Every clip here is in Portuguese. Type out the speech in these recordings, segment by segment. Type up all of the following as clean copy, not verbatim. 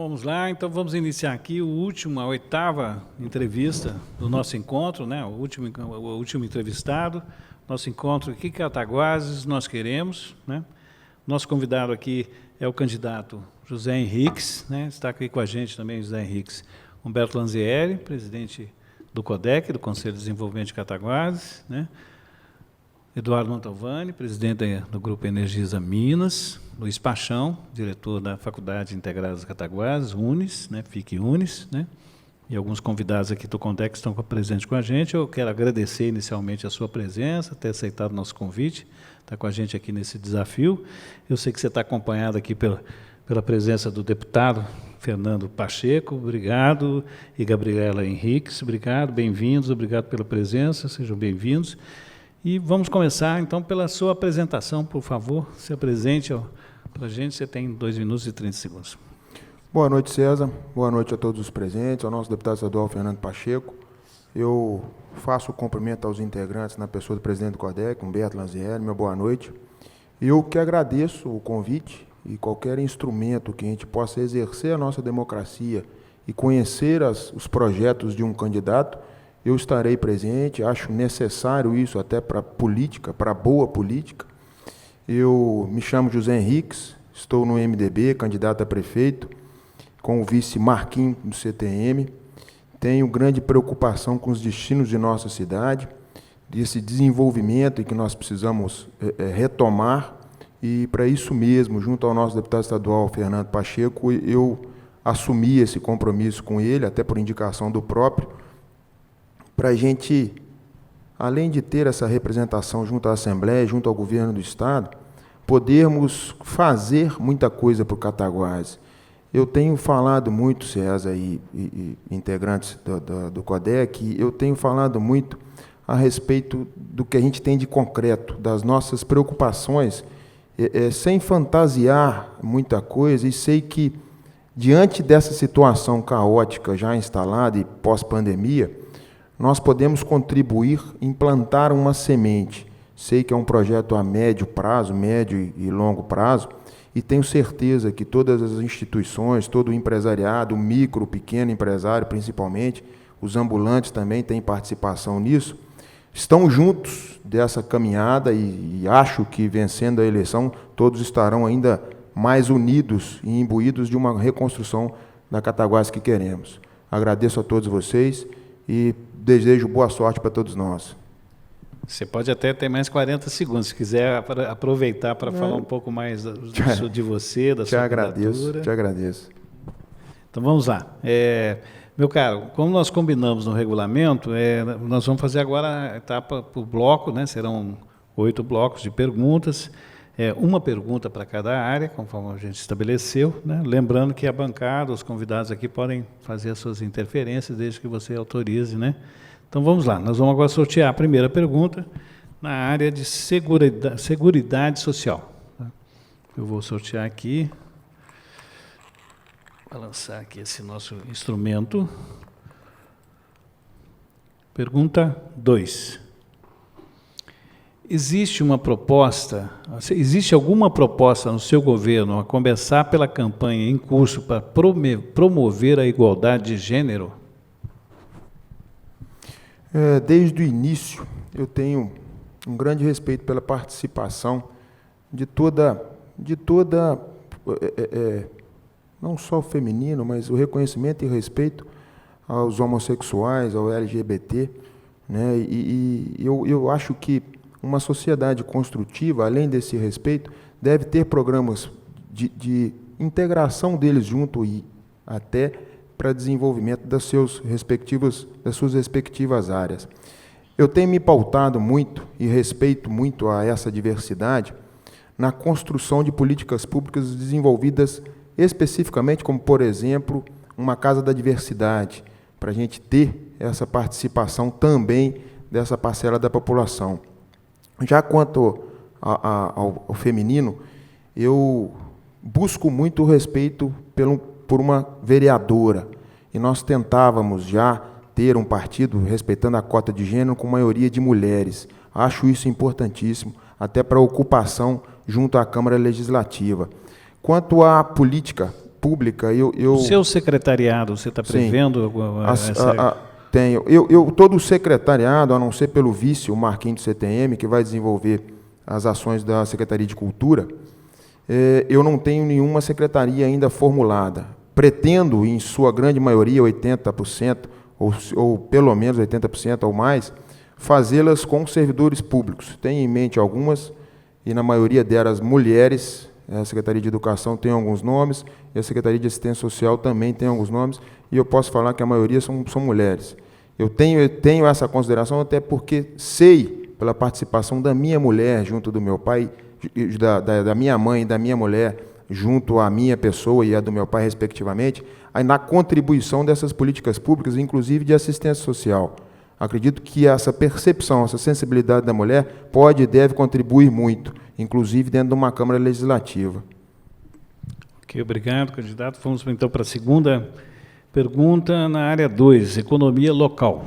Vamos lá, então vamos iniciar aqui a oitava entrevista do nosso encontro, né? O último entrevistado, nosso encontro aqui, Cataguases, nós queremos, né? Nosso convidado aqui é o candidato José Henriques, né? Está aqui com a gente também José Henriques Humberto Lanzieri, presidente do CODEC, do Conselho de Desenvolvimento de Cataguases, né? Eduardo Mantovani, presidente do Grupo Energisa Minas, Luiz Paixão, diretor da Faculdade Integrada dos Cataguases, UNES, né, FIC UNES, né, e alguns convidados aqui do CONDEC estão presentes com a gente. Eu quero agradecer inicialmente a sua presença, ter aceitado o nosso convite, estar com a gente aqui nesse desafio. Eu sei que você está acompanhado aqui pela presença do deputado Fernando Pacheco, obrigado, e Gabriela Henriques, obrigado, bem-vindos, obrigado pela presença, sejam bem-vindos. E vamos começar, então, pela sua apresentação, por favor, se apresente para a gente, você tem 2 minutos e 30 segundos. Boa noite, César, boa noite a todos os presentes, ao nosso deputado estadual Fernando Pacheco. Eu faço o cumprimento aos integrantes na pessoa do presidente do CODEC, Humberto Lanzieri, meu boa noite. Eu que agradeço o convite e qualquer instrumento que a gente possa exercer a nossa democracia e conhecer os projetos de um candidato, eu estarei presente, acho necessário isso até para a política, para a boa política. Eu me chamo José Henriques, estou no MDB, candidato a prefeito, com o vice Marquinhos do CTM. Tenho grande preocupação com os destinos de nossa cidade, desse desenvolvimento que nós precisamos retomar, e para isso mesmo, junto ao nosso deputado estadual Fernando Pacheco, eu assumi esse compromisso com ele, até por indicação do próprio, para a gente, além de ter essa representação junto à Assembleia, junto ao governo do Estado, podermos fazer muita coisa para o Cataguases. Eu tenho falado muito, César e integrantes do CODEC, eu tenho falado muito a respeito do que a gente tem de concreto, das nossas preocupações, sem fantasiar muita coisa, e sei que, diante dessa situação caótica já instalada e pós-pandemia, nós podemos contribuir, implantar uma semente. Sei que é um projeto a médio prazo, médio e longo prazo, e tenho certeza que todas as instituições, todo o empresariado, o micro, o pequeno empresário principalmente, os ambulantes também têm participação nisso, estão juntos dessa caminhada e acho que, vencendo a eleição, todos estarão ainda mais unidos e imbuídos de uma reconstrução da Cataguases que queremos. Agradeço a todos vocês e desejo boa sorte para todos nós. Você pode até ter mais 40 segundos, se quiser aproveitar para falar um pouco mais de você, da sua candidatura. Te agradeço. Então, vamos lá. Meu caro, como nós combinamos no regulamento, nós vamos fazer agora a etapa por bloco, né? Serão 8 blocos de perguntas, uma pergunta para cada área, conforme a gente estabeleceu, né? Lembrando que a bancada, os convidados aqui podem fazer as suas interferências, desde que você autorize, né? Então, vamos lá. Nós vamos agora sortear a primeira pergunta na área de seguridade social. Eu vou sortear aqui, vou lançar aqui esse nosso instrumento. Pergunta 2. Existe alguma proposta no seu governo a começar pela campanha em curso para promover a igualdade de gênero? Desde o início, eu tenho um grande respeito pela participação de toda não só o feminino, mas o reconhecimento e respeito aos homossexuais, ao LGBT, né? E eu acho que uma sociedade construtiva, além desse respeito, deve ter programas de integração deles junto e até para desenvolvimento das suas respectivas áreas. Eu tenho me pautado muito e respeito muito a essa diversidade na construção de políticas públicas desenvolvidas especificamente, como, por exemplo, uma Casa da Diversidade, para a gente ter essa participação também dessa parcela da população. Já quanto ao feminino, eu busco muito o respeito por uma vereadora, e nós tentávamos já ter um partido respeitando a cota de gênero com maioria de mulheres. Acho isso importantíssimo, até para a ocupação junto à Câmara Legislativa. Quanto à política pública, O seu secretariado, você está prevendo tenho. Todo o secretariado, a não ser pelo vice, o Marquinhos do CTM, que vai desenvolver as ações da Secretaria de Cultura, eu não tenho nenhuma secretaria ainda formulada. Pretendo, em sua grande maioria, 80%, ou pelo menos 80% ou mais, fazê-las com servidores públicos. Tenho em mente algumas, e na maioria delas mulheres. A Secretaria de Educação tem alguns nomes, e a Secretaria de Assistência Social também tem alguns nomes, e eu posso falar que a maioria são mulheres. Eu tenho essa consideração até porque sei, pela participação da minha mulher junto do meu pai, da minha mãe e da minha mulher, junto à minha pessoa e a do meu pai, respectivamente, na contribuição dessas políticas públicas, inclusive de assistência social. Acredito que essa percepção, essa sensibilidade da mulher pode e deve contribuir muito, inclusive dentro de uma Câmara Legislativa. Ok, obrigado, candidato. Vamos então para a segunda pergunta na área 2, economia local.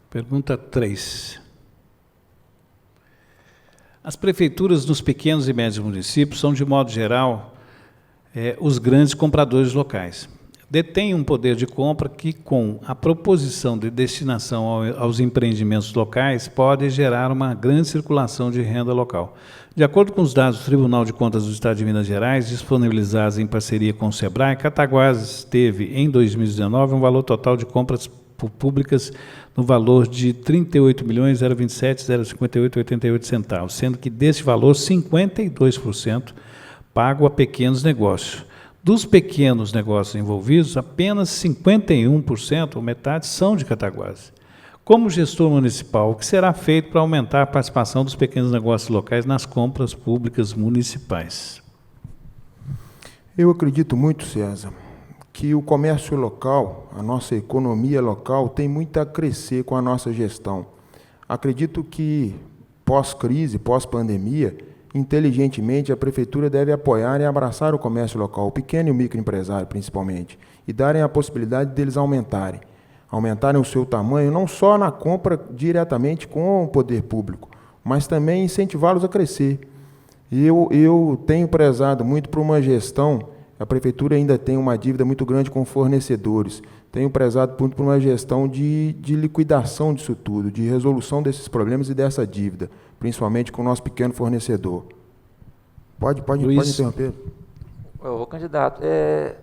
Pergunta 3. As prefeituras dos pequenos e médios municípios são, de modo geral, os grandes compradores locais. Detém um poder de compra que, com a proposição de destinação aos empreendimentos locais, pode gerar uma grande circulação de renda local. De acordo com os dados do Tribunal de Contas do Estado de Minas Gerais, disponibilizados em parceria com o SEBRAE, Cataguases teve, em 2019, um valor total de compras públicas no valor de R$ 38.027.058,88 centavos, sendo que deste valor, 52% pago a pequenos negócios. Dos pequenos negócios envolvidos, apenas 51%, ou metade, são de Cataguases. Como gestor municipal, o que será feito para aumentar a participação dos pequenos negócios locais nas compras públicas municipais? Eu acredito muito, César, que o comércio local, a nossa economia local, tem muito a crescer com a nossa gestão. Acredito que, pós-crise, pós-pandemia, inteligentemente, a Prefeitura deve apoiar e abraçar o comércio local, o pequeno e o microempresário, principalmente, e darem a possibilidade deles aumentarem o seu tamanho, não só na compra diretamente com o poder público, mas também incentivá-los a crescer. Eu tenho prezado muito por uma gestão, a Prefeitura ainda tem uma dívida muito grande com fornecedores, tenho prezado muito por uma gestão de liquidação disso tudo, de resolução desses problemas e dessa dívida, principalmente com o nosso pequeno fornecedor. Pode interromper. Ô, candidato,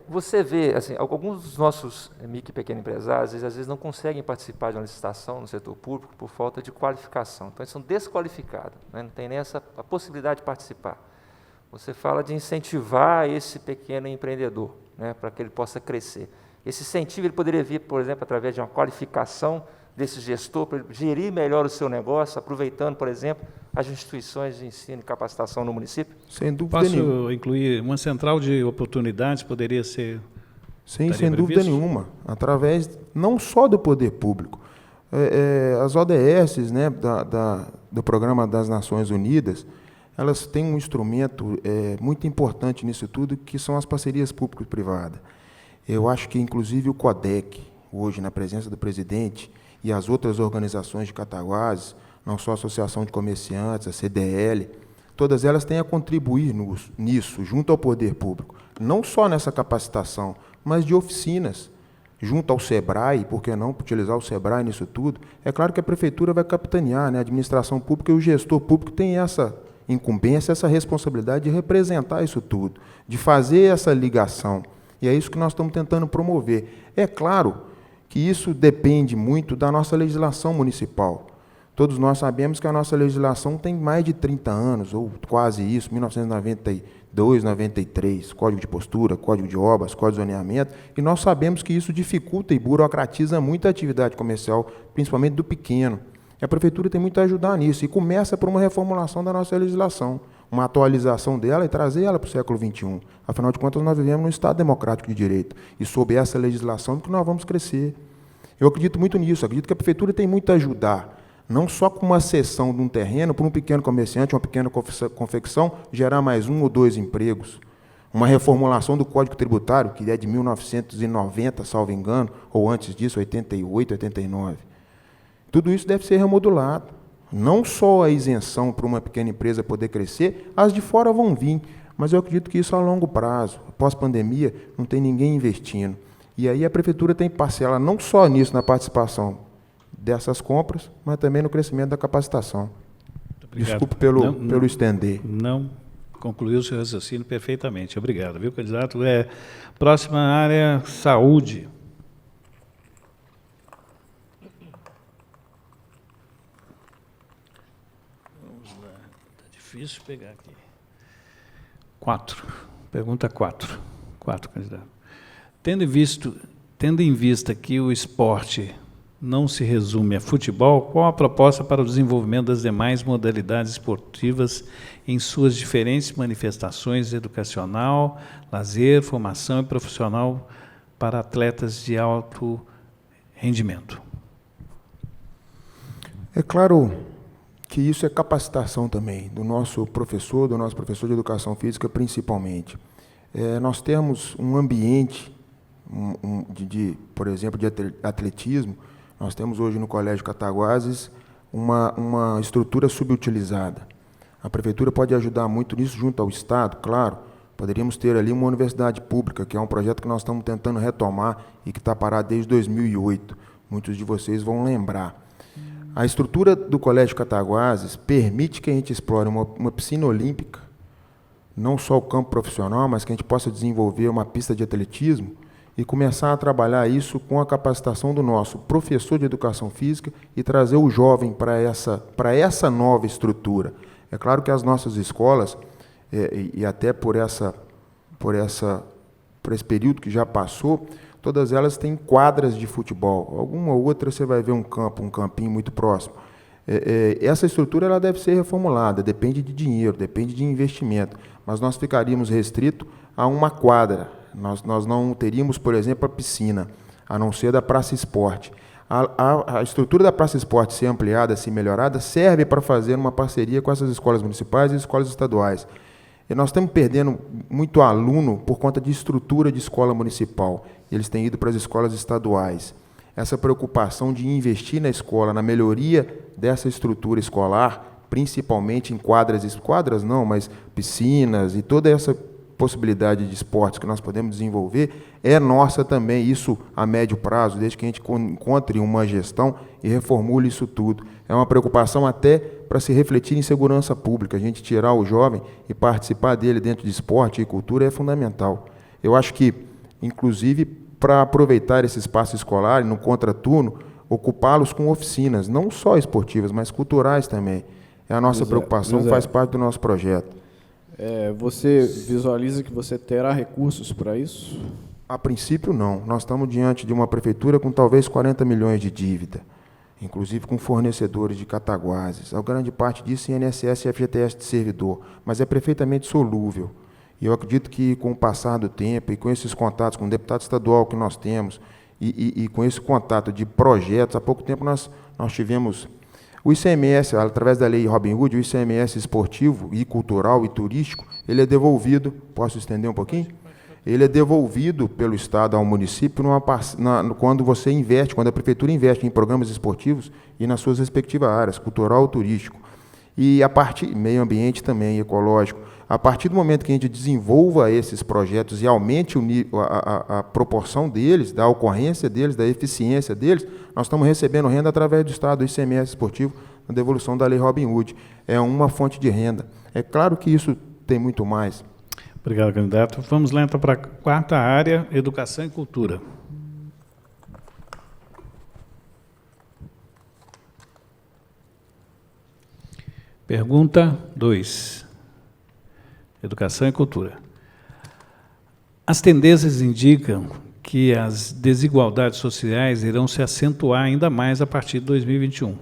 você vê, assim, alguns dos nossos micro e pequenos empresários, às vezes não conseguem participar de uma licitação no setor público por falta de qualificação. Então, eles são desqualificados, né? Não tem nem a possibilidade de participar. Você fala de incentivar esse pequeno empreendedor, né, para que ele possa crescer. Esse incentivo ele poderia vir, por exemplo, através de uma qualificação desse gestor, para ele gerir melhor o seu negócio, aproveitando, por exemplo, as instituições de ensino e capacitação no município? Sem dúvida nenhuma. Posso incluir uma central de oportunidades, poderia ser... Sim, sem dúvida nenhuma. Através não só do poder público. As ODS, né, do Programa das Nações Unidas, elas têm um instrumento muito importante nisso tudo, que são as parcerias público-privadas. Eu acho que, inclusive, o CODEC, hoje, na presença do presidente, e as outras organizações de Cataguases, não só a Associação de Comerciantes, a CDL, todas elas têm a contribuir nisso, junto ao poder público. Não só nessa capacitação, mas de oficinas, junto ao SEBRAE, por que não utilizar o SEBRAE nisso tudo? É claro que a Prefeitura vai capitanear, né? A administração pública e o gestor público têm essa incumbência, essa responsabilidade de representar isso tudo, de fazer essa ligação. E é isso que nós estamos tentando promover. É claro que isso depende muito da nossa legislação municipal. Todos nós sabemos que a nossa legislação tem mais de 30 anos, ou quase isso, 1992, 93, Código de Postura, Código de Obras, Código de Zoneamento, e nós sabemos que isso dificulta e burocratiza muito a atividade comercial, principalmente do pequeno. E a Prefeitura tem muito a ajudar nisso, e começa por uma reformulação da nossa legislação, uma atualização dela e trazer ela para o século XXI. Afinal de contas, nós vivemos num Estado democrático de direito, e sob essa legislação que nós vamos crescer. Eu acredito muito nisso, acredito que a Prefeitura tem muito a ajudar, não só com uma cessão de um terreno para um pequeno comerciante, uma pequena confecção, gerar mais 1 ou 2 empregos, uma reformulação do Código Tributário, que é de 1990, salvo engano, ou antes disso, 88, 89. Tudo isso deve ser remodulado. Não só a isenção para uma pequena empresa poder crescer, as de fora vão vir, mas eu acredito que isso a longo prazo, pós-pandemia, não tem ninguém investindo. E aí a prefeitura tem parcela não só nisso, na participação dessas compras, mas também no crescimento da capacitação. Desculpe pelo estender. Não, concluiu o seu raciocínio perfeitamente. Obrigado, viu, candidato? Próxima área, saúde. Vamos lá, está difícil pegar aqui. 4. Pergunta 4. 4, candidato. Tendo em vista que o esporte não se resume a futebol, qual a proposta para o desenvolvimento das demais modalidades esportivas em suas diferentes manifestações educacional, lazer, formação e profissional para atletas de alto rendimento? É claro que isso é capacitação também do nosso professor de educação física principalmente. Nós temos um ambiente, por exemplo, de atletismo. Nós temos hoje no Colégio Cataguases uma estrutura subutilizada. A prefeitura pode ajudar muito nisso junto ao Estado, claro. Poderíamos ter ali uma universidade pública, que é um projeto que nós estamos tentando retomar e que está parado desde 2008. Muitos de vocês vão lembrar. A estrutura do Colégio Cataguases permite que a gente explore uma piscina olímpica, não só o campo profissional, mas que a gente possa desenvolver uma pista de atletismo e começar a trabalhar isso com a capacitação do nosso professor de educação física e trazer o jovem para essa nova estrutura. É claro que as nossas escolas, e até por esse período que já passou, todas elas têm quadras de futebol. Alguma outra você vai ver um campinho muito próximo. Essa estrutura ela deve ser reformulada, depende de dinheiro, depende de investimento, mas nós ficaríamos restritos a uma quadra. Nós não teríamos, por exemplo, a piscina, a não ser da Praça Esporte. A estrutura da Praça Esporte ser ampliada, ser melhorada, serve para fazer uma parceria com essas escolas municipais e escolas estaduais. E nós estamos perdendo muito aluno por conta de estrutura de escola municipal. Eles têm ido para as escolas estaduais. Essa preocupação de investir na escola, na melhoria dessa estrutura escolar, principalmente em quadras não, mas piscinas e toda essa possibilidade de esportes que nós podemos desenvolver, é nossa também, isso a médio prazo, desde que a gente encontre uma gestão e reformule isso tudo. É uma preocupação até para se refletir em segurança pública, a gente tirar o jovem e participar dele dentro de esporte e cultura é fundamental. Eu acho que, inclusive, para aproveitar esse espaço escolar e no contraturno, ocupá-los com oficinas, não só esportivas, mas culturais também. É a nossa preocupação, faz parte do nosso projeto. Você visualiza que você terá recursos para isso? A princípio, não. Nós estamos diante de uma prefeitura com talvez 40 milhões de dívida, inclusive com fornecedores de Cataguases. A grande parte disso em INSS e FGTS de servidor, mas é perfeitamente solúvel. E eu acredito que, com o passar do tempo e com esses contatos com o deputado estadual que nós temos e com esse contato de projetos, há pouco tempo nós tivemos o ICMS, através da lei Robin Hood, o ICMS esportivo e cultural e turístico, ele é devolvido, posso estender um pouquinho? Ele é devolvido pelo Estado ao município quando você investe, quando a prefeitura investe em programas esportivos e nas suas respectivas áreas, cultural ou turístico. E a partir, meio ambiente também, ecológico, a partir do momento que a gente desenvolva esses projetos e aumente a proporção deles, da ocorrência deles, da eficiência deles, nós estamos recebendo renda através do Estado, do ICMS esportivo, na devolução da lei Robin Hood. É uma fonte de renda. É claro que isso tem muito mais. Obrigado, candidato. Vamos lá, então, para a quarta área, educação e cultura. Pergunta 2. Educação e cultura. As tendências indicam que as desigualdades sociais irão se acentuar ainda mais a partir de 2021.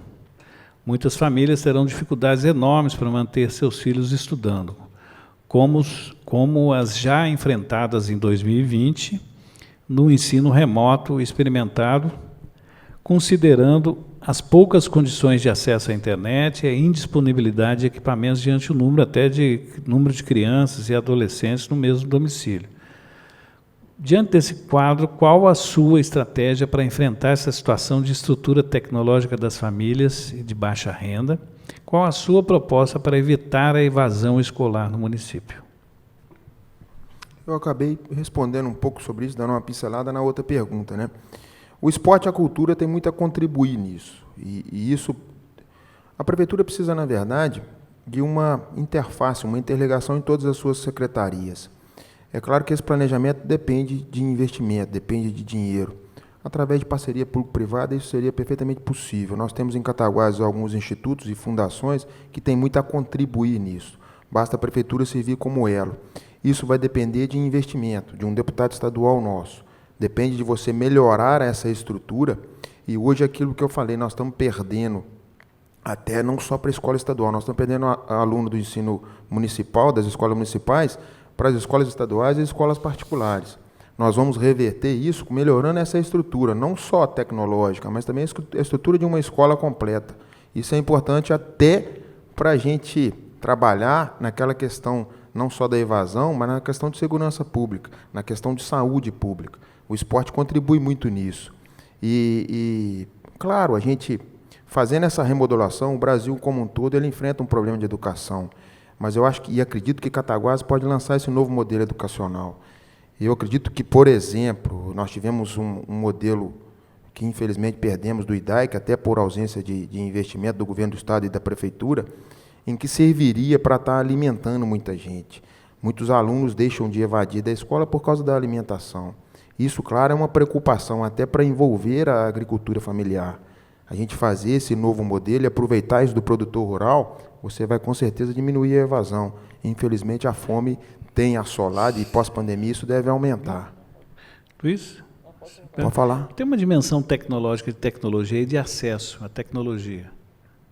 Muitas famílias terão dificuldades enormes para manter seus filhos estudando, como as já enfrentadas em 2020, no ensino remoto experimentado, considerando as poucas condições de acesso à internet e a indisponibilidade de equipamentos diante do número de crianças e adolescentes no mesmo domicílio. Diante desse quadro, qual a sua estratégia para enfrentar essa situação de estrutura tecnológica das famílias de baixa renda? Qual a sua proposta para evitar a evasão escolar no município? Eu acabei respondendo um pouco sobre isso, dando uma pincelada na outra pergunta, né? O esporte e a cultura têm muito a contribuir nisso. E isso, a prefeitura precisa, na verdade, de uma interface, uma interligação em todas as suas secretarias. É claro que esse planejamento depende de investimento, depende de dinheiro. Através de parceria público-privada, isso seria perfeitamente possível. Nós temos em Cataguases alguns institutos e fundações que têm muito a contribuir nisso. Basta a prefeitura servir como elo. Isso vai depender de investimento, de um deputado estadual nosso. Depende de você melhorar essa estrutura. E hoje, aquilo que eu falei, nós estamos perdendo, até não só para a escola estadual, nós estamos perdendo aluno do ensino municipal, das escolas municipais, para as escolas estaduais e escolas particulares. Nós vamos reverter isso melhorando essa estrutura, não só tecnológica, mas também a estrutura de uma escola completa. Isso é importante até para a gente trabalhar naquela questão não só da evasão, mas na questão de segurança pública, na questão de saúde pública. O esporte contribui muito nisso. Claro, a gente, fazendo essa remodelação, o Brasil como um todo, ele enfrenta um problema de educação. Mas eu acho e acredito que Cataguases pode lançar esse novo modelo educacional. Eu acredito que, por exemplo, nós tivemos um modelo que infelizmente perdemos do IDAIC, até por ausência de investimento do governo do Estado e da Prefeitura, em que serviria para estar alimentando muita gente. Muitos alunos deixam de evadir da escola por causa da alimentação. Isso, claro, é uma preocupação até para envolver a agricultura familiar. A gente fazer esse novo modelo e aproveitar isso do produtor rural, você vai com certeza diminuir a evasão. Infelizmente, a fome tem assolado e pós-pandemia isso deve aumentar. Luiz? Pode falar. Tem uma dimensão tecnológica de tecnologia e de acesso à tecnologia.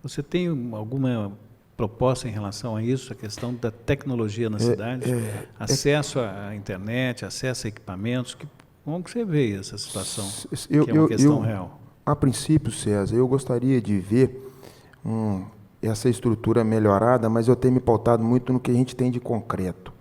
Você tem alguma proposta em relação a isso, a questão da tecnologia na cidade? Acesso à internet, acesso a equipamentos? Como que você vê essa situação, que é uma questão real? A princípio, César, eu gostaria de ver essa estrutura melhorada, mas eu tenho me pautado muito no que a gente tem de concreto.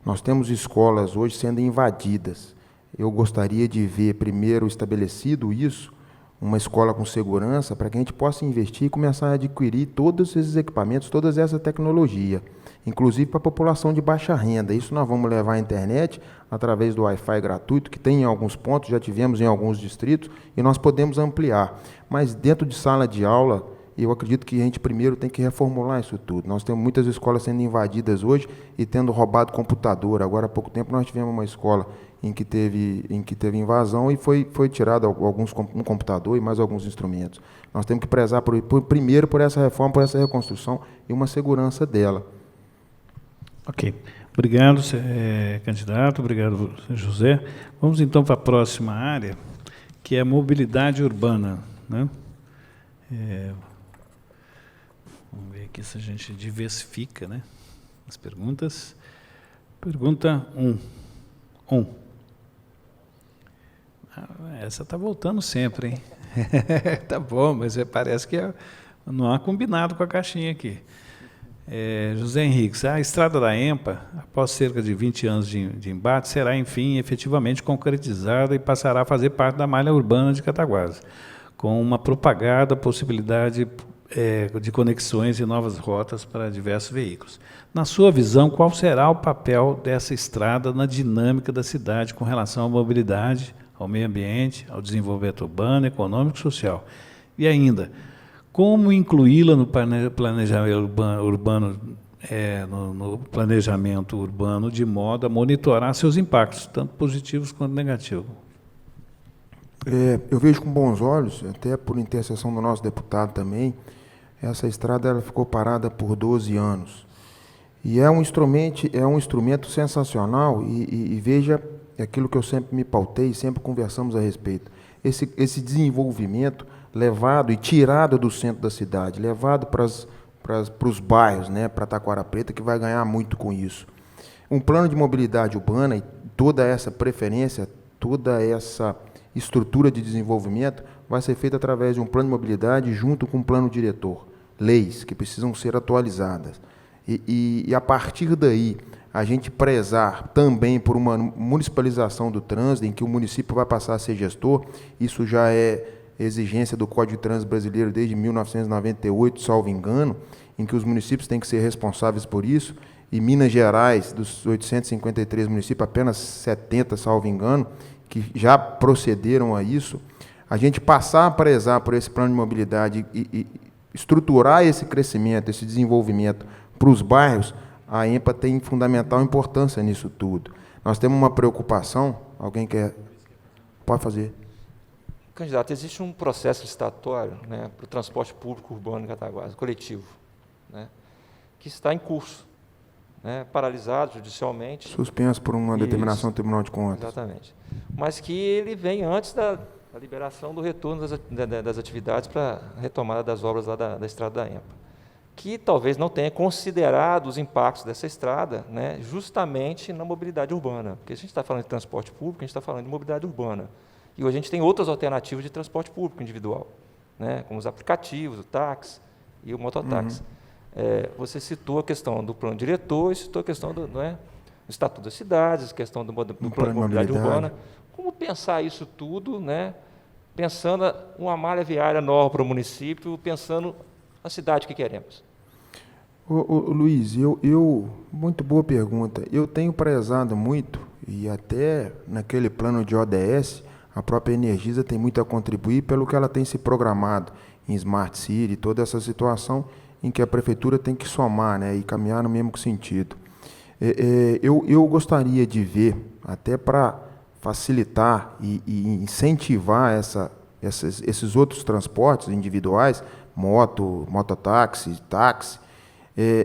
Nós temos escolas hoje sendo invadidas. Eu gostaria de ver primeiro estabelecido isso, uma escola com segurança, para que a gente possa investir e começar a adquirir todos esses equipamentos, toda essa tecnologia, inclusive para a população de baixa renda. Isso nós vamos levar à internet através do Wi-Fi gratuito, que tem em alguns pontos, já tivemos em alguns distritos, e nós podemos ampliar. Mas dentro de sala de aula, eu acredito que a gente primeiro tem que reformular isso tudo. Nós temos muitas escolas sendo invadidas hoje e tendo roubado computador. Agora, há pouco tempo, nós tivemos uma escola em que teve invasão e foi tirado um computador e mais alguns instrumentos. Nós temos que prezar primeiro por essa reforma, por essa reconstrução e uma segurança dela. Ok. Obrigado, candidato. Obrigado, José. Vamos, então, para a próxima área, que é a mobilidade urbana, né? Vamos ver aqui se a gente diversifica, né, as perguntas. Pergunta 1. Essa está voltando sempre, hein? Tá bom, mas parece que não há combinado com a caixinha aqui. José Henriques, a estrada da EMPA, após cerca de 20 anos de embate, será, enfim, efetivamente concretizada e passará a fazer parte da malha urbana de Cataguases, com uma propagada possibilidade de conexões e novas rotas para diversos veículos. Na sua visão, qual será o papel dessa estrada na dinâmica da cidade com relação à mobilidade, ao meio ambiente, ao desenvolvimento urbano, econômico e social? E ainda, como incluí-la no planejamento urbano, no planejamento urbano, de modo a monitorar seus impactos, tanto positivos quanto negativos? Eu vejo com bons olhos, até por intercessão do nosso deputado também, essa estrada ela ficou parada por 12 anos. E é um instrumento sensacional e veja aquilo que eu sempre me pautei, sempre conversamos a respeito. Esse desenvolvimento levado e tirado do centro da cidade, levado para os bairros, né, para Taquara Preta, que vai ganhar muito com isso. Um plano de mobilidade urbana e toda essa preferência, toda essa estrutura de desenvolvimento vai ser feita através de um plano de mobilidade junto com um plano diretor, leis que precisam ser atualizadas. e a partir daí a gente prezar também por uma municipalização do trânsito, em que o município vai passar a ser gestor, isso já é exigência do Código de Trânsito Brasileiro desde 1998, salvo engano, em que os municípios têm que ser responsáveis por isso, e Minas Gerais, dos 853 municípios, apenas 70, salvo engano, que já procederam a isso. A gente passar a prezar por esse plano de mobilidade e estruturar esse crescimento, esse desenvolvimento para os bairros, a EMPA tem fundamental importância nisso tudo. Nós temos uma preocupação, alguém quer? Pode fazer. Candidato, existe um processo licitatório, né, para o transporte público urbano em Cataguases, coletivo, né, que está em curso, né, paralisado judicialmente. Suspenso por uma determinação do Tribunal de Contas. Exatamente. Mas que ele vem antes da liberação do retorno das atividades para a retomada das obras lá da estrada da EMPA, que talvez não tenha considerado os impactos dessa estrada, né, justamente na mobilidade urbana. Porque a gente está falando de transporte público, a gente está falando de mobilidade urbana. E hoje a gente tem outras alternativas de transporte público individual, né, como os aplicativos, o táxi e o mototáxi. Você citou a questão do plano diretor e citou a questão do Estatuto das Cidades, a questão do plano de mobilidade urbana. Como pensar isso tudo, né, pensando uma malha viária nova para o município, pensando a cidade que queremos? Luiz, muito boa pergunta. Eu tenho prezado muito, e até naquele plano de ODS, a própria Energisa tem muito a contribuir pelo que ela tem se programado em Smart City, toda essa situação em que a prefeitura tem que somar, né, e caminhar no mesmo sentido. Eu gostaria de ver, até para facilitar e incentivar esses outros transportes individuais, mototáxi, táxi,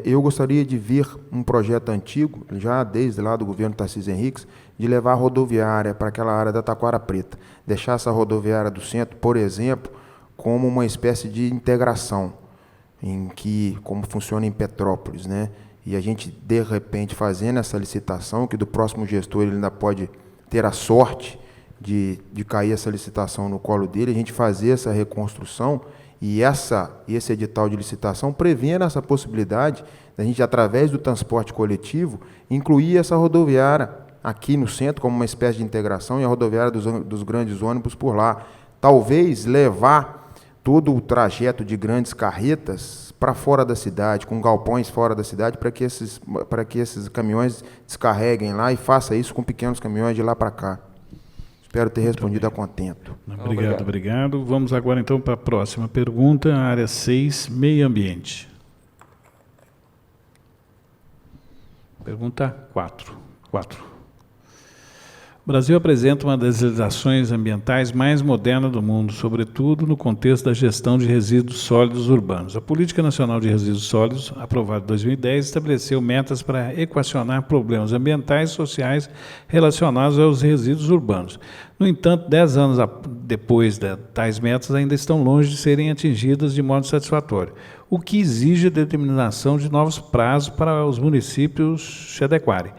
eu gostaria de ver um projeto antigo, já desde lá do governo Tarcísio Henriques, de levar a rodoviária para aquela área da Taquara Preta. Deixar essa rodoviária do centro, por exemplo, como uma espécie de integração, como funciona em Petrópolis, né? E a gente, de repente, fazendo essa licitação, que do próximo gestor ele ainda pode ter a sorte de cair essa licitação no colo dele, a gente fazer essa reconstrução e esse edital de licitação prevendo essa possibilidade da gente, através do transporte coletivo, incluir essa rodoviária aqui no centro como uma espécie de integração e a rodoviária dos grandes ônibus por lá. Talvez levar todo o trajeto de grandes carretas para fora da cidade, com galpões fora da cidade, para que esses caminhões descarreguem lá e faça isso com pequenos caminhões de lá para cá. Espero ter respondido a contento. Obrigado. Vamos agora, então, para a próxima pergunta, área 6, meio ambiente. Pergunta 4. O Brasil apresenta uma das legislações ambientais mais modernas do mundo, sobretudo no contexto da gestão de resíduos sólidos urbanos. A Política Nacional de Resíduos Sólidos, aprovada em 2010, estabeleceu metas para equacionar problemas ambientais e sociais relacionados aos resíduos urbanos. No entanto, 10 anos depois de tais metas ainda estão longe de serem atingidas de modo satisfatório, o que exige a determinação de novos prazos para os municípios se adequarem.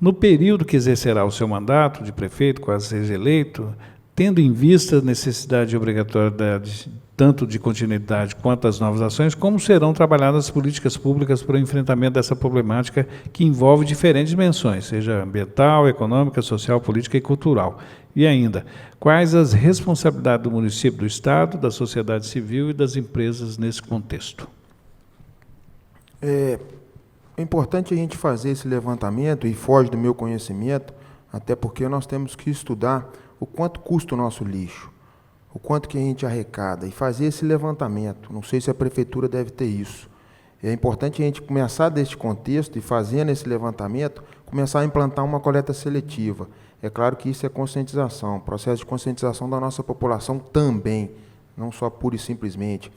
No período que exercerá o seu mandato de prefeito, quase seja eleito, tendo em vista a necessidade de obrigatoriedade tanto de continuidade quanto as novas ações, como serão trabalhadas as políticas públicas para o enfrentamento dessa problemática que envolve diferentes dimensões, seja ambiental, econômica, social, política e cultural. E ainda, quais as responsabilidades do município, do Estado, da sociedade civil e das empresas nesse contexto? É importante a gente fazer esse levantamento, e foge do meu conhecimento, até porque nós temos que estudar o quanto custa o nosso lixo, o quanto que a gente arrecada, e fazer esse levantamento. Não sei se a prefeitura deve ter isso. É importante a gente começar deste contexto e, fazendo esse levantamento, começar a implantar uma coleta seletiva. É claro que isso é conscientização, processo de conscientização da nossa população também, não só pura e simplesmente.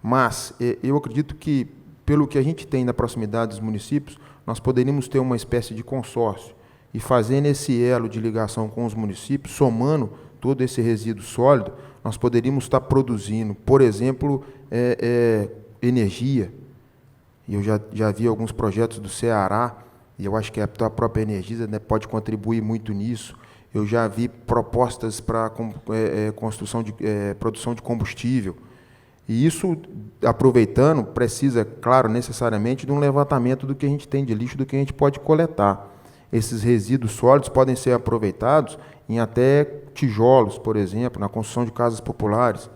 Mas eu acredito que, pelo que a gente tem na proximidade dos municípios, nós poderíamos ter uma espécie de consórcio e, fazendo esse elo de ligação com os municípios, somando todo esse resíduo sólido, nós poderíamos estar produzindo, por exemplo, energia. E eu já vi alguns projetos do Ceará, e eu acho que a própria Energisa, né, pode contribuir muito nisso. Eu já vi propostas para construção de produção de combustível. E isso, aproveitando, precisa, claro, necessariamente de um levantamento do que a gente tem de lixo, do que a gente pode coletar. Esses resíduos sólidos podem ser aproveitados em até tijolos, por exemplo, na construção de casas populares.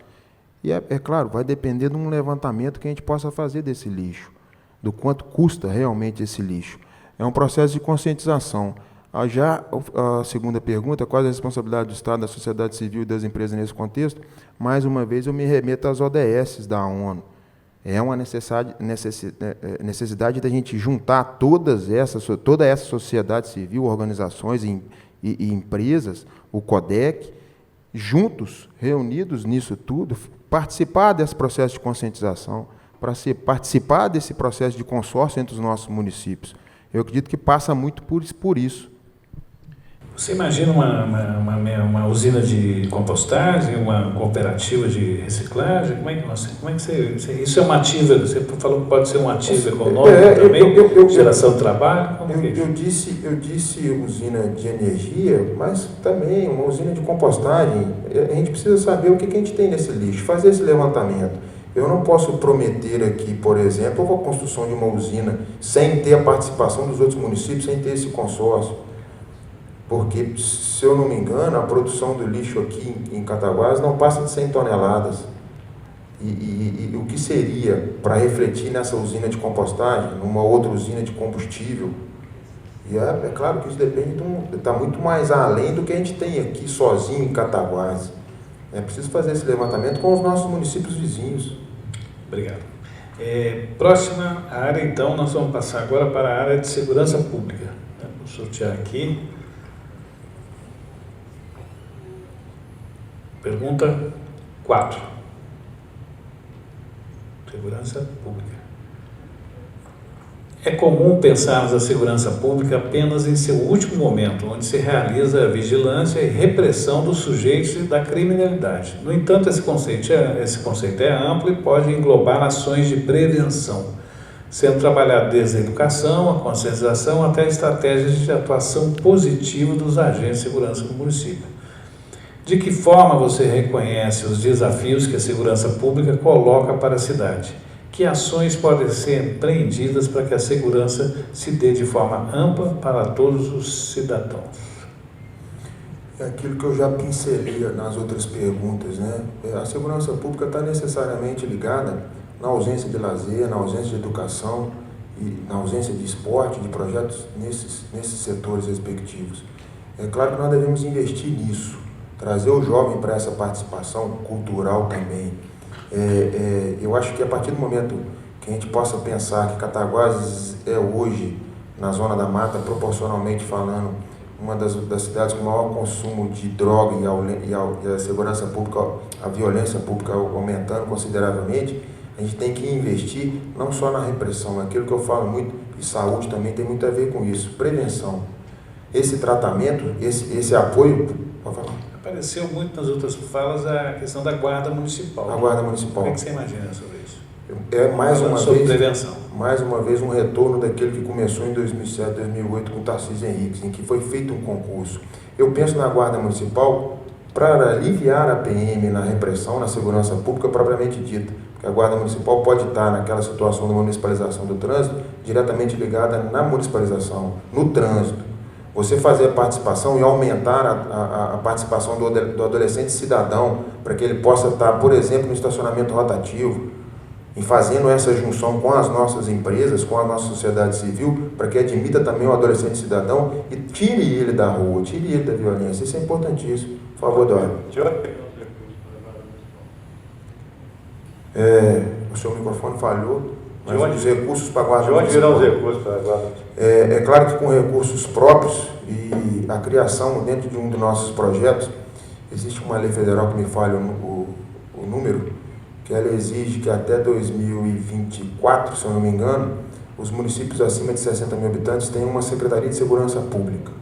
E, é claro, vai depender de um levantamento que a gente possa fazer desse lixo, do quanto custa realmente esse lixo. É um processo de conscientização. Já a segunda pergunta, qual a responsabilidade do Estado, da sociedade civil e das empresas nesse contexto? Mais uma vez, eu me remeto às ODS da ONU. É uma necessidade da gente juntar toda essa sociedade civil, organizações e empresas, o CODEC, juntos, reunidos nisso tudo, participar desse processo de conscientização, participar desse processo de consórcio entre os nossos municípios. Eu acredito que passa muito por isso. Você imagina uma usina de compostagem, uma cooperativa de reciclagem? Como é que você... Isso é uma ativa, você falou que pode ser um ativo econômico também, geração de trabalho? Eu disse usina de energia, mas também uma usina de compostagem. A gente precisa saber o que a gente tem nesse lixo, fazer esse levantamento. Eu não posso prometer aqui, por exemplo, a construção de uma usina sem ter a participação dos outros municípios, sem ter esse consórcio. Porque, se eu não me engano, a produção do lixo aqui em Cataguases não passa de 100 toneladas. E o que seria para refletir nessa usina de compostagem, numa outra usina de combustível? E é claro que isso depende está muito mais além do que a gente tem aqui sozinho em Cataguases. É preciso fazer esse levantamento com os nossos municípios vizinhos. Obrigado. Próxima área, então, nós vamos passar agora para a área de segurança pública. Vou sortear aqui. Pergunta 4. Segurança pública. É comum pensarmos a segurança pública apenas em seu último momento, onde se realiza a vigilância e repressão dos sujeitos e da criminalidade. No entanto, esse conceito é amplo e pode englobar ações de prevenção, sendo trabalhado desde a educação, a conscientização, até estratégias de atuação positiva dos agentes de segurança do município. De que forma você reconhece os desafios que a segurança pública coloca para a cidade? Que ações podem ser empreendidas para que a segurança se dê de forma ampla para todos os cidadãos? É aquilo que eu já pincelei nas outras perguntas, né? A segurança pública está necessariamente ligada na ausência de lazer, na ausência de educação e na ausência de esporte, de projetos nesses setores respectivos. É claro que nós devemos investir nisso, trazer o jovem para essa participação cultural também. Eu acho que a partir do momento que a gente possa pensar que Cataguases é hoje, na Zona da Mata, proporcionalmente falando, uma das cidades com maior consumo de droga e a segurança pública, a violência pública aumentando consideravelmente, a gente tem que investir não só na repressão, aquilo que eu falo muito, e saúde também tem muito a ver com isso, prevenção. Esse tratamento, esse apoio, pode falar? Apareceu muito nas outras falas a questão da guarda municipal. A guarda municipal. O que você imagina sobre isso? Mais uma vez um retorno daquele que começou em 2007, 2008 com o Tarcísio Henrique, em que foi feito um concurso. Eu penso na guarda municipal para aliviar a PM na repressão, na segurança pública propriamente dita, porque a guarda municipal pode estar naquela situação da municipalização do trânsito diretamente ligada na municipalização, no trânsito. Você fazer a participação e aumentar a participação do adolescente cidadão, para que ele possa estar, por exemplo, no estacionamento rotativo, em fazendo essa junção com as nossas empresas, com a nossa sociedade civil, para que admita também o adolescente cidadão e tire ele da rua, tire ele da violência. Isso é importantíssimo. Por favor, Dória. O seu microfone falhou. Mas os recursos para a guarda municipal. Os recursos para a guarda municipal? É claro que com recursos próprios e a criação dentro de um dos nossos projetos, existe uma lei federal que me falha o número, que ela exige que até 2024, se eu não me engano, os municípios acima de 60 mil habitantes tenham uma Secretaria de Segurança Pública.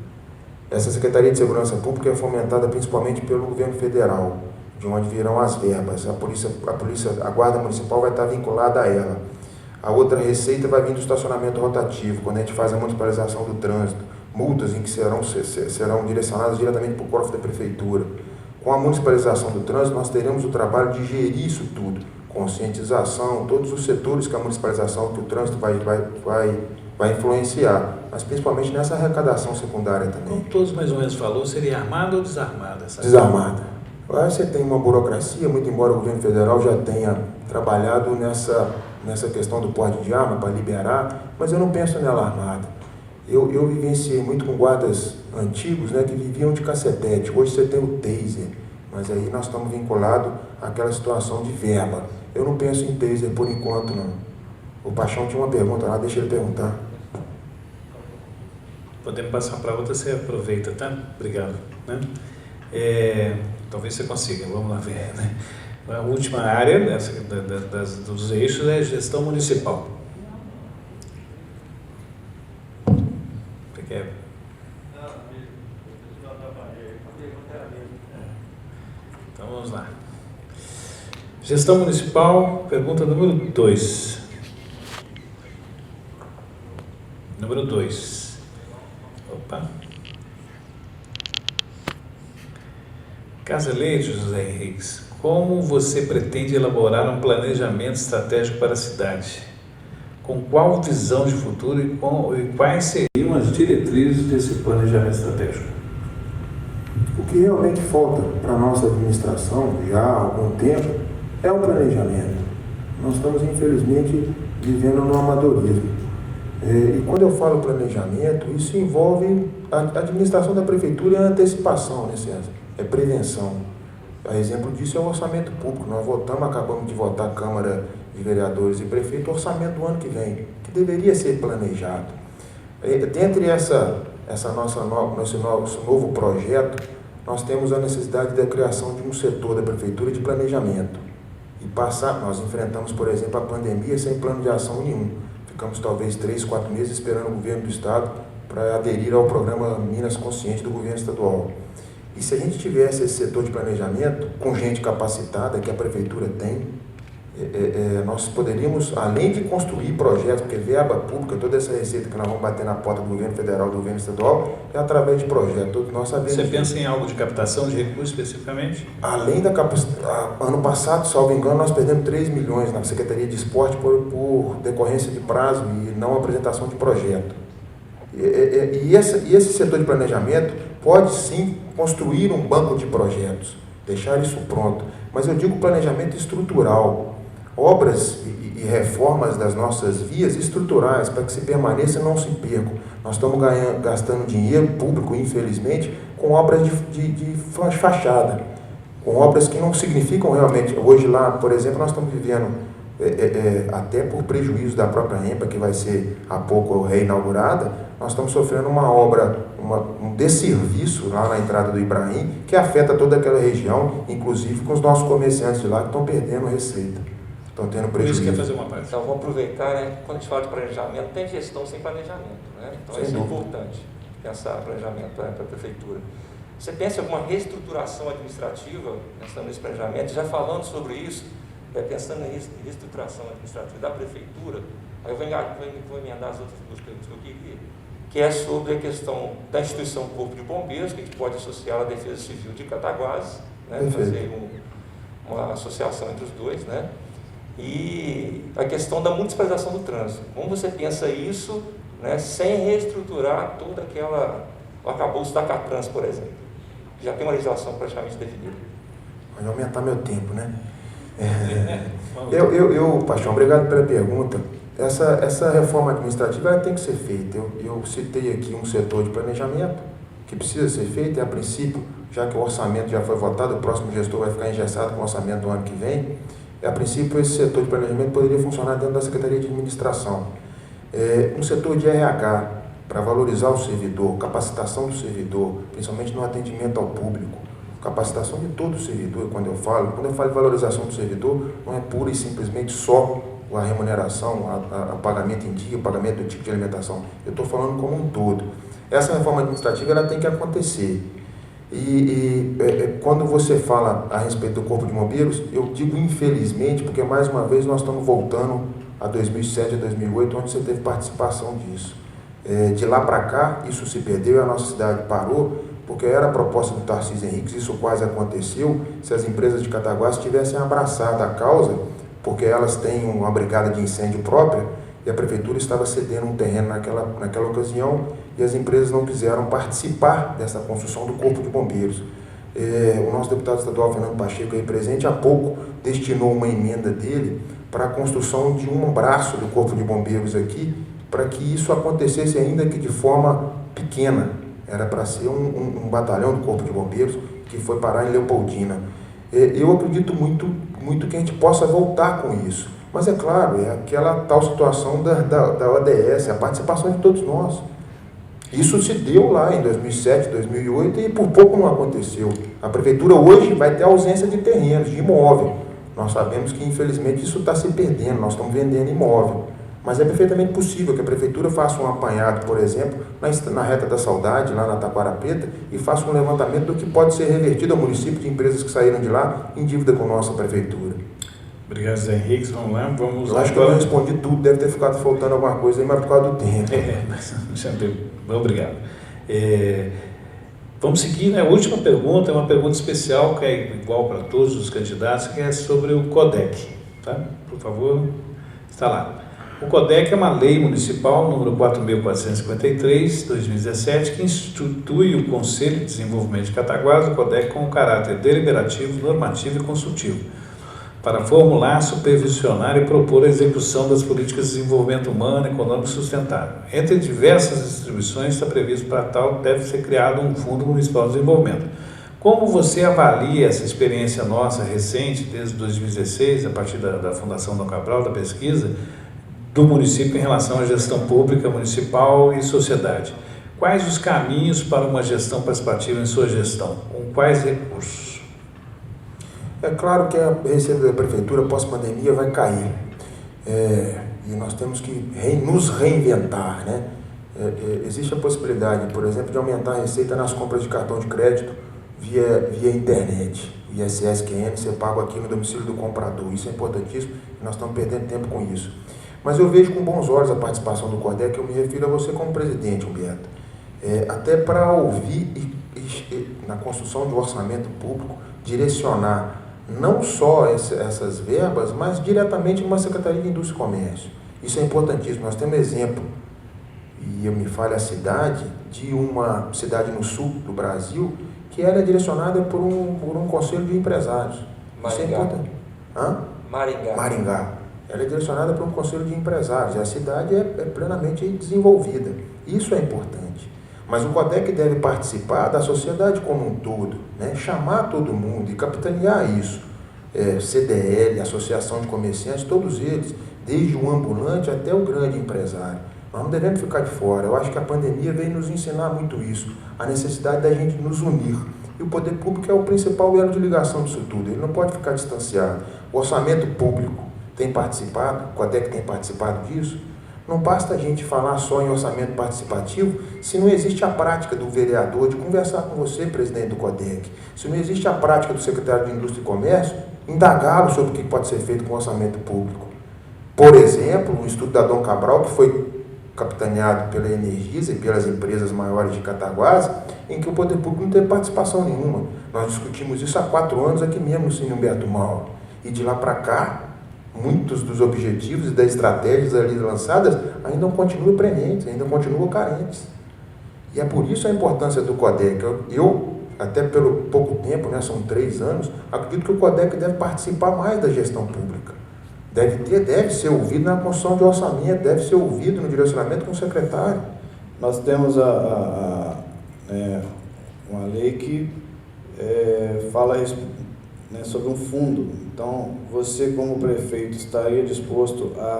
Essa Secretaria de Segurança Pública é fomentada principalmente pelo governo federal, de onde virão as verbas. A Guarda Municipal vai estar vinculada a ela. A outra receita vai vir do estacionamento rotativo, quando a gente faz a municipalização do trânsito, multas em que serão direcionadas diretamente para o cofre da prefeitura. Com a municipalização do trânsito, nós teremos o trabalho de gerir isso tudo, conscientização, todos os setores que a municipalização, que o trânsito vai influenciar, mas principalmente nessa arrecadação secundária também. Como todos mais ou menos falou, seria armada ou desarmada? Sabe? Desarmada. Lá você tem uma burocracia, muito embora o governo federal já tenha trabalhado nessa questão do porte de arma para liberar, mas eu não penso nela armada. Eu vivenciei muito com guardas antigos, né, que viviam de cacetete. Hoje você tem o taser, mas aí nós estamos vinculados àquela situação de verba. Eu não penso em taser por enquanto, não. O Paixão tinha uma pergunta lá, deixa ele perguntar. Podemos passar para outra, você aproveita, tá? Obrigado. Né? Talvez você consiga, vamos lá ver. Né? A última área dos eixos é gestão municipal. Você quer? Então vamos lá. Gestão municipal, pergunta número 2. Número 2. Opa. Casa Leite, José Henriques, como você pretende elaborar um planejamento estratégico para a cidade? Com qual visão de futuro e quais seriam as diretrizes desse planejamento estratégico? O que realmente falta para a nossa administração, já há algum tempo, é o planejamento. Nós estamos, infelizmente, vivendo no amadorismo. E quando eu falo planejamento, isso envolve a administração da prefeitura e a antecipação, né, César? É prevenção. A exemplo disso é o orçamento público. Nós acabamos de votar a Câmara de Vereadores e Prefeito, o orçamento do ano que vem, que deveria ser planejado. Dentre esse novo projeto, nós temos a necessidade da criação de um setor da prefeitura de planejamento. Nós enfrentamos, por exemplo, a pandemia sem plano de ação nenhum. Ficamos talvez 3, 4 meses esperando o governo do estado para aderir ao programa Minas Consciente do governo estadual. E se a gente tivesse esse setor de planejamento com gente capacitada, que a prefeitura tem, nós poderíamos, além de construir projetos, porque verba pública, toda essa receita que nós vamos bater na porta do governo federal, do governo estadual, é através de projetos. Todos nós sabemos. Você pensa em algo de captação de recursos especificamente? Além da capacidade, ano passado, salvo engano, nós perdemos 3 milhões na Secretaria de Esporte por decorrência de prazo e não apresentação de projeto. E esse setor de planejamento pode sim construir um banco de projetos, deixar isso pronto. Mas eu digo planejamento estrutural, obras e reformas das nossas vias estruturais, para que se permaneça e não se percam. Nós estamos gastando dinheiro público, infelizmente, com obras de fachada, com obras que não significam realmente. Hoje lá, por exemplo, nós estamos vivendo, até por prejuízo da própria EMPA, que vai ser há pouco reinaugurada, nós estamos sofrendo uma obra, um desserviço lá na entrada do Ibrahim, que afeta toda aquela região, inclusive com os nossos comerciantes de lá que estão perdendo receita, estão tendo prejuízo. Por isso quer fazer uma parte. Então, vamos aproveitar, né? Quando a gente fala de planejamento, tem gestão sem planejamento, né? Então, isso é importante, pensar planejamento para a prefeitura. Você pensa em alguma reestruturação administrativa, pensando nesse planejamento, já falando sobre isso, pensando em reestruturação administrativa da prefeitura, aí eu vou emendar as outras duas perguntas que eu queria, que é sobre a questão da instituição Corpo de Bombeiros, que a gente pode associar à Defesa Civil de Cataguases, né, fazer uma associação entre os dois, né, e a questão da municipalização do trânsito. Como você pensa isso, né, sem reestruturar toda aquela, o arcabouço da CATRANS, por exemplo, que já tem uma legislação praticamente definida? Pode aumentar meu tempo, né? Paixão, obrigado pela pergunta. Essa reforma administrativa ela tem que ser feita. Eu citei aqui um setor de planejamento que precisa ser feito, e a princípio, já que o orçamento já foi votado, o próximo gestor vai ficar engessado com o orçamento do ano que vem, a princípio esse setor de planejamento poderia funcionar dentro da Secretaria de Administração. Um setor de RH, para valorizar o servidor, capacitação do servidor, principalmente no atendimento ao público, capacitação de todo o servidor. Quando eu falo de valorização do servidor, não é pura e simplesmente só a remuneração, o pagamento em dia, o pagamento do tipo de alimentação. Eu estou falando como um todo. Essa reforma administrativa ela tem que acontecer. Quando você fala a respeito do Corpo de Bombeiros, eu digo infelizmente, porque mais uma vez nós estamos voltando a 2007, a 2008, onde você teve participação disso. De lá para cá, isso se perdeu e a nossa cidade parou, porque era a proposta do Tarcísio Henriques, isso quase aconteceu, se as empresas de Cataguases tivessem abraçado a causa porque elas têm uma brigada de incêndio própria, e a prefeitura estava cedendo um terreno naquela ocasião, e as empresas não quiseram participar dessa construção do Corpo de Bombeiros. O nosso deputado estadual, Fernando Pacheco, aí presente, há pouco destinou uma emenda dele para a construção de um braço do Corpo de Bombeiros aqui, para que isso acontecesse ainda que de forma pequena. Era para ser um batalhão do Corpo de Bombeiros que foi parar em Leopoldina. Eu acredito muito que a gente possa voltar com isso. Mas é claro, é aquela tal situação da ODS, a participação de todos nós. Isso se deu lá em 2007, 2008 e por pouco não aconteceu. A prefeitura hoje vai ter ausência de terrenos, de imóvel. Nós sabemos que infelizmente isso está se perdendo, nós estamos vendendo imóvel. Mas é perfeitamente possível que a prefeitura faça um apanhado, por exemplo, na Reta da Saudade, lá na Taquarapeta, e faça um levantamento do que pode ser revertido ao município de empresas que saíram de lá em dívida com a nossa prefeitura. Obrigado, Zé Henrique. Vamos lá, vamos Eu acho que eu não respondi tudo, deve ter ficado faltando alguma coisa aí, mas por causa do tempo. Obrigado. Vamos seguir, né? A última pergunta é uma pergunta especial, que é igual para todos os candidatos, que é sobre o CODEC. Tá? Por favor, está lá. O CODEC é uma lei municipal, número 4.453, 2017, que institui o Conselho de Desenvolvimento de Cataguases, o CODEC, com caráter deliberativo, normativo e consultivo, para formular, supervisionar e propor a execução das políticas de desenvolvimento humano, econômico e sustentável. Entre diversas distribuições, está previsto para tal, deve ser criado um Fundo Municipal de Desenvolvimento. Como você avalia essa experiência nossa recente, desde 2016, a partir da Fundação Dom Cabral, da pesquisa, do município em relação à gestão pública, municipal e sociedade? Quais os caminhos para uma gestão participativa em sua gestão? Com quais recursos? É claro que a receita da prefeitura pós-pandemia vai cair. E nós temos que nos reinventar, né? Existe a possibilidade, por exemplo, de aumentar a receita nas compras de cartão de crédito via internet. ISS-QM ser pago aqui no domicílio do comprador. Isso é importantíssimo e nós estamos perdendo tempo com isso. Mas eu vejo com bons olhos a participação do CODEC, eu me refiro a você como presidente, Humberto. Até para ouvir na construção de um orçamento público, direcionar não só essas verbas, mas diretamente numa Secretaria de Indústria e Comércio. Isso é importantíssimo. Nós temos exemplo, e eu me falo a cidade, de uma cidade no sul do Brasil, que era direcionada por um conselho de empresários. Maringá. Isso é importante. Maringá. Ela é direcionada por um conselho de empresários. E a cidade é plenamente desenvolvida. Isso é importante. Mas o CODEC deve participar da sociedade como um todo, né? Chamar todo mundo e capitanear isso. CDL, Associação de Comerciantes, todos eles, desde o ambulante até o grande empresário. Nós não devemos ficar de fora. Eu acho que a pandemia veio nos ensinar muito isso, a necessidade da gente nos unir. E o poder público é o principal elo de ligação disso tudo, ele não pode ficar distanciado. O orçamento público tem participado, o CODEC tem participado disso. Não basta a gente falar só em orçamento participativo se não existe a prática do vereador de conversar com você, presidente do CODEC. Se não existe a prática do secretário de Indústria e Comércio, indagá-lo sobre o que pode ser feito com o orçamento público. Por exemplo, o estudo da Dom Cabral, que foi capitaneado pela Energisa e pelas empresas maiores de Cataguases, em que o poder público não teve participação nenhuma. Nós discutimos isso há 4 anos aqui mesmo no Cine Humberto Mauro. E de lá para cá, muitos dos objetivos e das estratégias ali lançadas ainda continuam prementes, ainda continuam carentes. E é por isso a importância do CODEC. Eu até pelo pouco tempo, né, são 3 anos, acredito que o CODEC deve participar mais da gestão pública. Deve ser ouvido na construção de orçamento, deve ser ouvido no direcionamento com o secretário. Nós temos uma lei que fala sobre um fundo. Então, você como prefeito estaria disposto a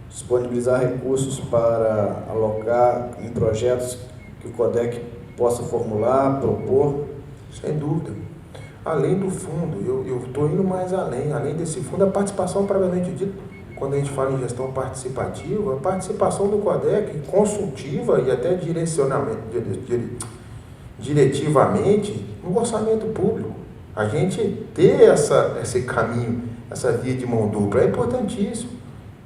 disponibilizar recursos para alocar em projetos que o CODEC possa formular, propor? Sem dúvida. Além do fundo, eu estou indo mais além desse fundo, a participação, propriamente dito, quando a gente fala em gestão participativa, a participação do CODEC consultiva e até diretivamente no orçamento público. A gente ter esse caminho, essa via de mão dupla é importantíssimo.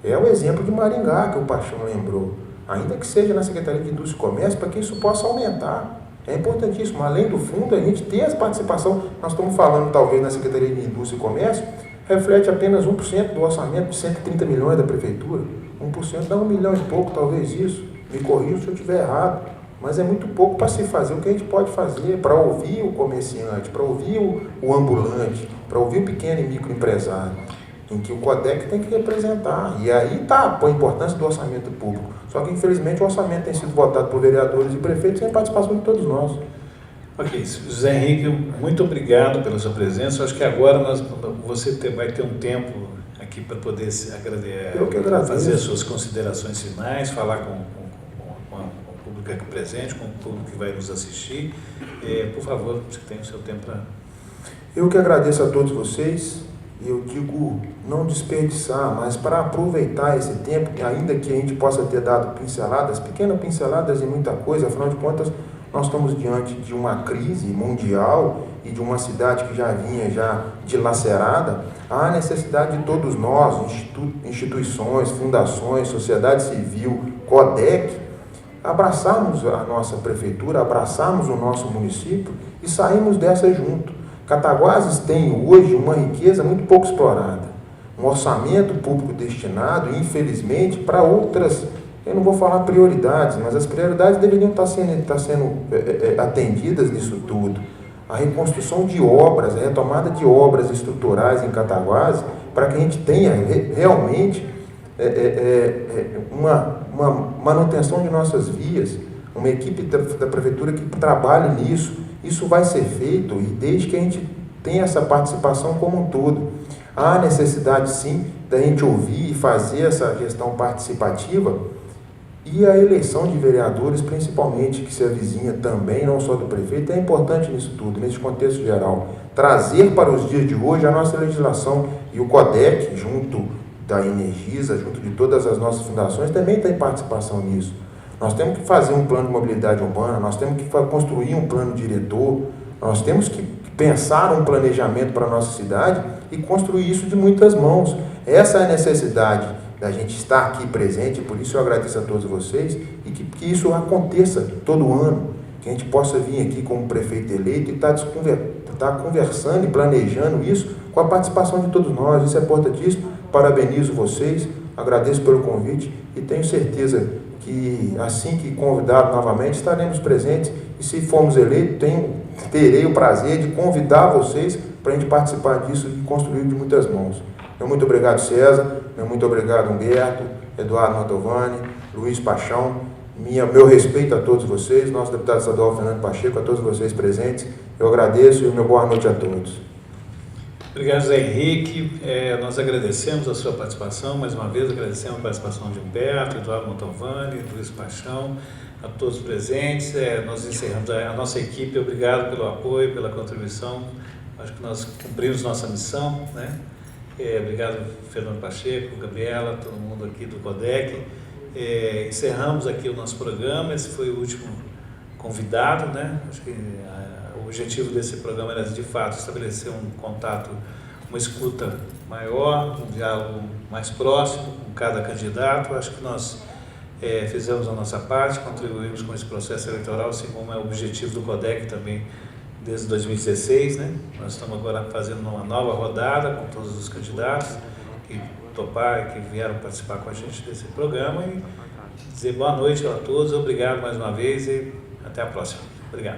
É o exemplo de Maringá, que o Paixão lembrou. Ainda que seja na Secretaria de Indústria e Comércio, para que isso possa aumentar. É importantíssimo. Além do fundo, a gente ter essa participação. Nós estamos falando, talvez, na Secretaria de Indústria e Comércio, reflete apenas 1% do orçamento de 130 milhões da prefeitura. 1% dá 1 milhão e pouco, talvez isso. Me corrija se eu estiver errado. Mas é muito pouco para se fazer o que a gente pode fazer, para ouvir o comerciante, para ouvir o ambulante, para ouvir o pequeno e microempresário, em que o CODEC tem que representar. E aí está a importância do orçamento público. Só que, infelizmente, o orçamento tem sido votado por vereadores e prefeitos sem participação de todos nós. Ok, José Henrique, muito obrigado pela sua presença. Eu acho que agora você vai ter um tempo aqui para poder fazer as suas considerações finais, falar com o público aqui presente, com o público que vai nos assistir. Por favor, você tem o seu tempo para... Eu que agradeço a todos vocês. Eu digo não desperdiçar, mas para aproveitar esse tempo, ainda que a gente possa ter dado pinceladas, pequenas pinceladas e muita coisa, afinal de contas, nós estamos diante de uma crise mundial e de uma cidade que já vinha dilacerada. Há necessidade de todos nós, instituições, fundações, sociedade civil, CODEC, abraçarmos a nossa prefeitura, abraçarmos o nosso município e sairmos dessa junto. Cataguases tem hoje uma riqueza muito pouco explorada, um orçamento público destinado, infelizmente, para outras, eu não vou falar prioridades, mas as prioridades deveriam estar sendo atendidas nisso tudo. A reconstrução de obras, a retomada de obras estruturais em Cataguases, para que a gente tenha realmente uma manutenção de nossas vias, uma equipe da prefeitura que trabalhe nisso. Isso vai ser feito e desde que a gente tenha essa participação como um todo. Há necessidade, sim, da gente ouvir e fazer essa gestão participativa e a eleição de vereadores, principalmente, que se avizinha também, não só do prefeito, é importante nisso tudo, nesse contexto geral. Trazer para os dias de hoje a nossa legislação e o CODEC, junto da Energisa, junto de todas as nossas fundações, também tem participação nisso. Nós temos que fazer um plano de mobilidade urbana, nós temos que construir um plano diretor, nós temos que pensar um planejamento para a nossa cidade e construir isso de muitas mãos. Essa é a necessidade da gente estar aqui presente, por isso eu agradeço a todos vocês e que isso aconteça todo ano, que a gente possa vir aqui como prefeito eleito e estar conversando e planejando isso com a participação de todos nós. Isso é importantíssimo. Parabenizo vocês, agradeço pelo convite e tenho certeza que assim que convidado novamente estaremos presentes e se formos eleitos terei o prazer de convidar vocês para a gente participar disso e construir de muitas mãos. Meu muito obrigado, César, meu muito obrigado, Humberto, Eduardo Mantovani, Luiz Paixão, meu respeito a todos vocês, nosso deputado estadual Fernando Pacheco, a todos vocês presentes, eu agradeço e meu boa noite a todos. Obrigado, Zé Henrique. Nós agradecemos a sua participação, mais uma vez agradecemos a participação de Humberto, Eduardo Mantovani, Luiz Paixão, a todos presentes. Nós encerramos a nossa equipe, obrigado pelo apoio, pela contribuição. Acho que nós cumprimos nossa missão, né? Obrigado, Fernando Pacheco, Gabriela, todo mundo aqui do CODEC. Encerramos aqui o nosso programa, esse foi o último convidado, né? Acho que o objetivo desse programa era, de fato, estabelecer um contato, uma escuta maior, um diálogo mais próximo com cada candidato. Acho que nós fizemos a nossa parte, contribuímos com esse processo eleitoral, assim como é o objetivo do CODEC também desde 2016, né? Nós estamos agora fazendo uma nova rodada com todos os candidatos que toparam, que vieram participar com a gente desse programa e dizer boa noite a todos, obrigado mais uma vez e até a próxima. Obrigado.